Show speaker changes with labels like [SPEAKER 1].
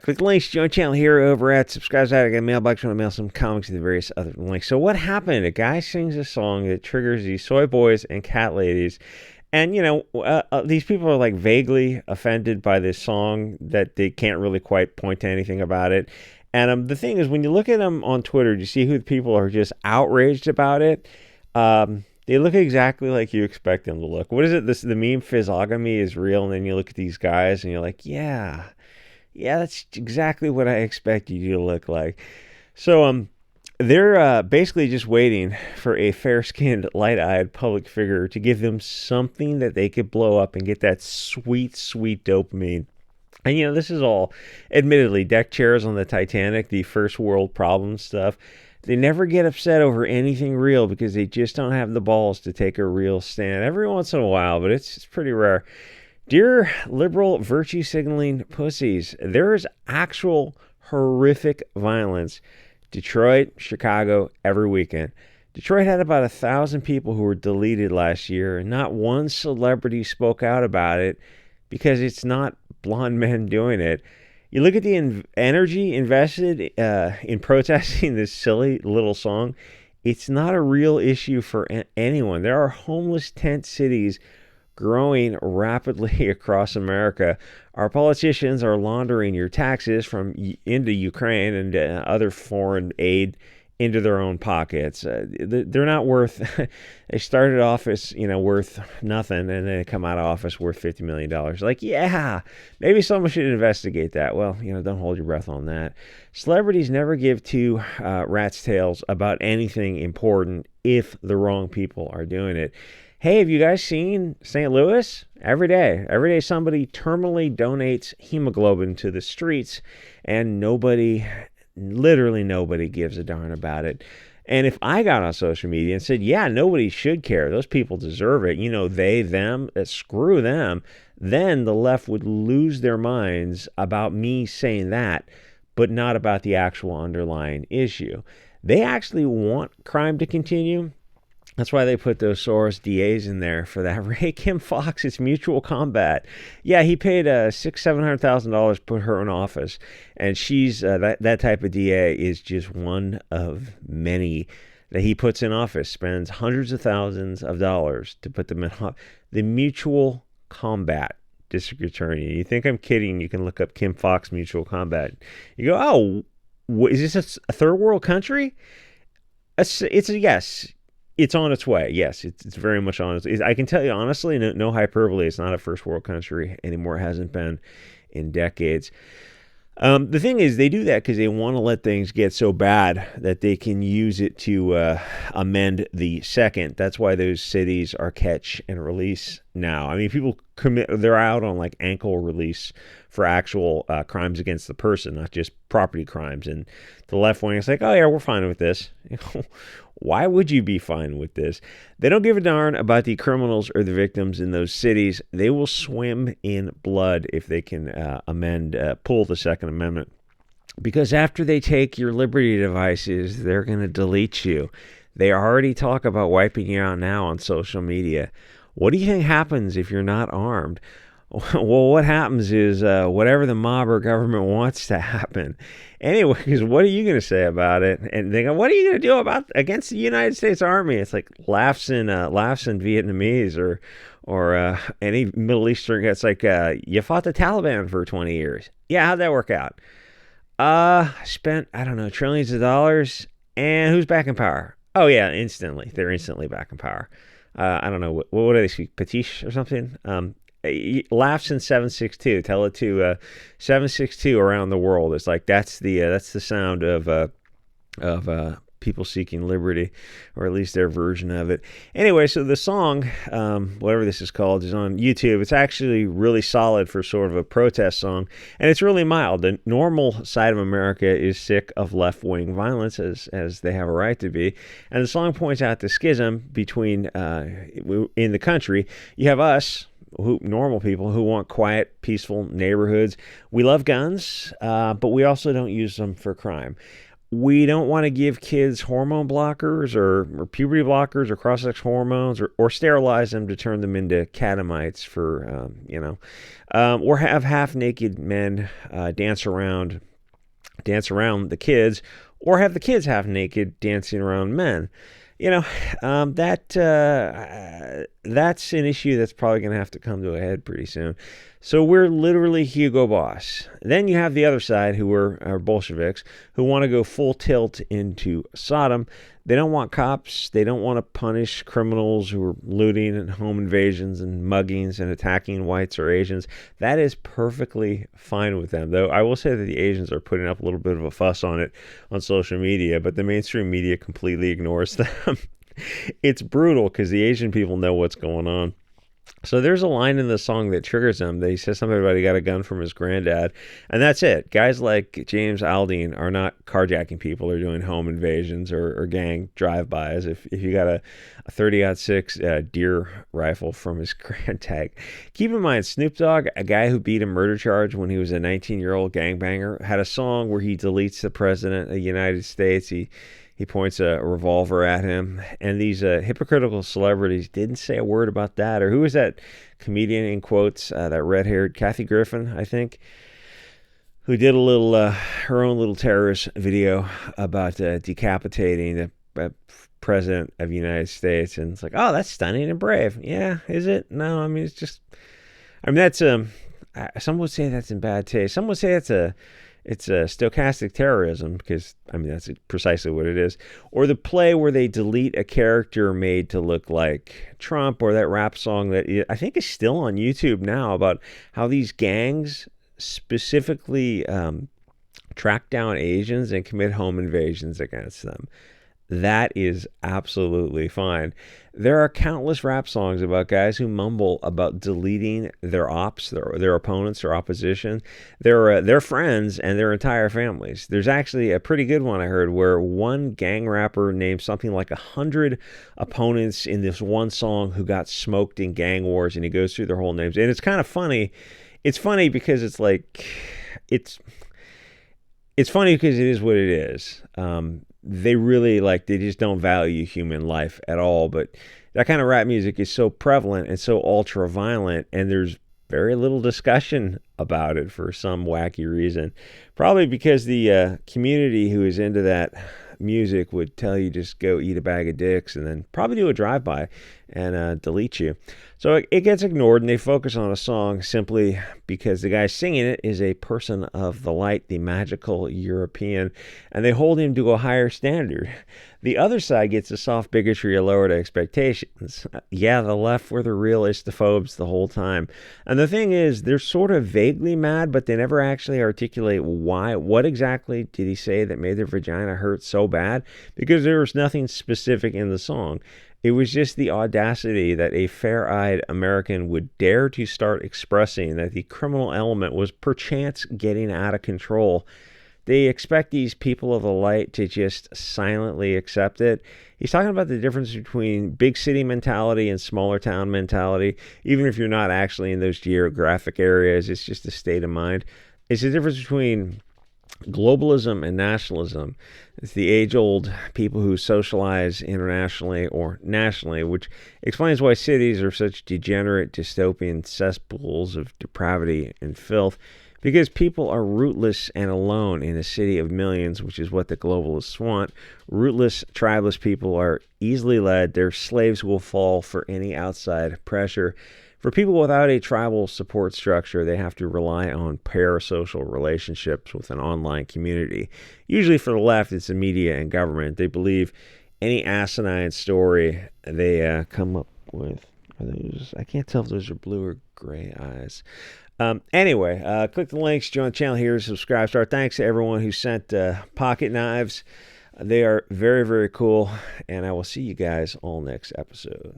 [SPEAKER 1] Click the links, join channel here over at subscribe. I got a mailbox. Want to mail some comics and the various other links. So what happened? A guy sings a song that triggers these soy boys and cat ladies. And, these people are like vaguely offended by this song that they can't really quite point to anything about it. And the thing is, when you look at them on Twitter, you see who the people are just outraged about it. They look exactly like you expect them to look. What is it? The meme physiognomy is real. And then you look at these guys and you're like, yeah, that's exactly what I expect you to look like. So, they're basically just waiting for a fair-skinned, light-eyed public figure to give them something that they could blow up and get that sweet, sweet dopamine. And, this is all, admittedly, deck chairs on the Titanic, the first world problem stuff. They never get upset over anything real because they just don't have the balls to take a real stand. Every once in a while, but it's pretty rare. Dear liberal virtue signaling pussies, there is actual horrific violence. Detroit, Chicago, every weekend. Detroit had about 1,000 people who were deleted last year, and not one celebrity spoke out about it because it's not blonde men doing it. You look at the energy invested in protesting this silly little song, it's not a real issue for anyone. There are homeless tent cities growing rapidly across America. Our politicians are laundering your taxes into Ukraine and other foreign aid into their own pockets. They're not worth. They started off as worth nothing, and then they come out of office worth $50 million. Like, yeah, maybe someone should investigate that. Well, don't hold your breath on that. Celebrities never give two rat's tails about anything important if the wrong people are doing it. Hey, have you guys seen St. Louis? Every day somebody terminally donates hemoglobin to the streets, and literally nobody gives a darn about it. And if I got on social media and said, yeah, nobody should care, those people deserve it, they, them, screw them, then the left would lose their minds about me saying that, but not about the actual underlying issue. They actually want crime to continue. That's why they put those Soros DAs in there for that. Ray Kim Fox, it's mutual combat. Yeah, he paid $700,000 to put her in office, and she's that type of DA is just one of many that he puts in office. Spends hundreds of thousands of dollars to put them in office. The mutual combat district attorney. You think I'm kidding? You can look up Kim Fox mutual combat. You go, oh, is this a third world country? It's a yes. It's on its way. Yes, it's very much on its way. I can tell you honestly, no hyperbole, it's not a first world country anymore. It hasn't been in decades. The thing is, they do that because they want to let things get so bad that they can use it to amend the second. That's why those cities are catch and release now. I mean, people they're out on like ankle release for actual crimes against the person, not just property crimes. And the left wing is like, oh yeah, we're fine with this. Why would you be fine with this? They don't give a darn about the criminals or the victims in those cities. They will swim in blood if they can pull the Second Amendment. Because after they take your liberty devices, they're going to delete you. They already talk about wiping you out now on social media. What do you think happens if you're not armed? Well, what happens is whatever the mob or government wants to happen. Anyways, what are you going to say about it? And they go, what are you going to do against the United States Army? It's like laughs in Vietnamese or any Middle Eastern. It's like you fought the Taliban for 20 years. Yeah, how'd that work out? Spent trillions of dollars, and who's back in power? Oh yeah, instantly. They're instantly back in power. I don't know what do they speak, Patish or something. Laughs in 762. Tell it to 762 around the world. It's like that's the sound of people seeking liberty, or at least their version of it. Anyway, so the song, whatever this is called, is on YouTube. It's actually really solid for sort of a protest song, and it's really mild. The normal side of America is sick of left-wing violence, as they have a right to be, and the song points out the schism between in the country. You have us, normal people, who want quiet, peaceful neighborhoods. We love guns, but we also don't use them for crime. We don't want to give kids hormone blockers or puberty blockers or cross-sex hormones or sterilize them to turn them into catamites for, or have half-naked men dance around the kids, or have the kids half naked dancing around men. That's an issue that's probably going to have to come to a head pretty soon. So we're literally Hugo Boss. Then you have the other side, who are Bolsheviks, who want to go full tilt into Sodom. They don't want cops. They don't want to punish criminals who are looting and home invasions and muggings and attacking whites or Asians. That is perfectly fine with them, though I will say that the Asians are putting up a little bit of a fuss on it on social media, but the mainstream media completely ignores them. It's brutal because the Asian people know what's going on. So there's a line in the song that triggers him. He says something about he got a gun from his granddad, and that's it. Guys like James Aldean are not carjacking people or doing home invasions or gang drive-bys. If you got a 30-06 deer rifle from his granddad. Keep in mind, Snoop Dogg, a guy who beat a murder charge when he was a 19-year-old gangbanger, had a song where he deletes the president of the United States. He points a revolver at him, and these hypocritical celebrities didn't say a word about that. Or who was that comedian, in quotes, that red-haired Kathy Griffin, I think, who did her own little terrorist video about decapitating the president of the United States. And it's like, oh, that's stunning and brave. Yeah, is it? No, I mean, it's just, that's some would say that's in bad taste. Some would say it's a stochastic terrorism, because, that's precisely what it is. Or the play where they delete a character made to look like Trump, or that rap song that I think is still on YouTube now about how these gangs specifically track down Asians and commit home invasions against them. That is absolutely fine. There are countless rap songs about guys who mumble about deleting their ops, their opponents, their opposition, their friends, and their entire families. There's actually a pretty good one I heard where one gang rapper named something like 100 opponents in this one song who got smoked in gang wars, and he goes through their whole names. And it's kind of funny. It's funny because it's like, it's funny because it is what it is. They really they just don't value human life at all. But that kind of rap music is so prevalent and so ultra violent, and there's very little discussion about it for some wacky reason. Probably because the community who is into that music would tell you just go eat a bag of dicks and then probably do a drive-by and delete you. So it gets ignored, and they focus on a song simply because the guy singing it is a person of the light, the magical European, and they hold him to a higher standard. The other side gets a soft bigotry or lowered expectations. Yeah, the left were the real istophobes the whole time. And the thing is, they're sort of vaguely mad, but they never actually articulate why. What exactly did he say that made their vagina hurt so bad? Because there was nothing specific in the song. It was just the audacity that a fair-eyed American would dare to start expressing that the criminal element was perchance getting out of control. They expect these people of the light to just silently accept it. He's talking about the difference between big city mentality and smaller town mentality. Even if you're not actually in those geographic areas, it's just a state of mind. It's the difference between globalism and nationalism. It's the age-old people who socialize internationally or nationally, which explains why cities are such degenerate, dystopian cesspools of depravity and filth, because people are rootless and alone in a city of millions, which is what the globalists want. Rootless, tribeless people are easily led. Their slaves will fall for any outside pressure. For people without a tribal support structure, they have to rely on parasocial relationships with an online community. Usually for the left, it's the media and government. They believe any asinine story they come up with. I can't tell if those are blue or gray eyes. Anyway, click the links, join the channel here, subscribe, start. Thanks to everyone who sent pocket knives. They are very, very cool, and I will see you guys all next episode.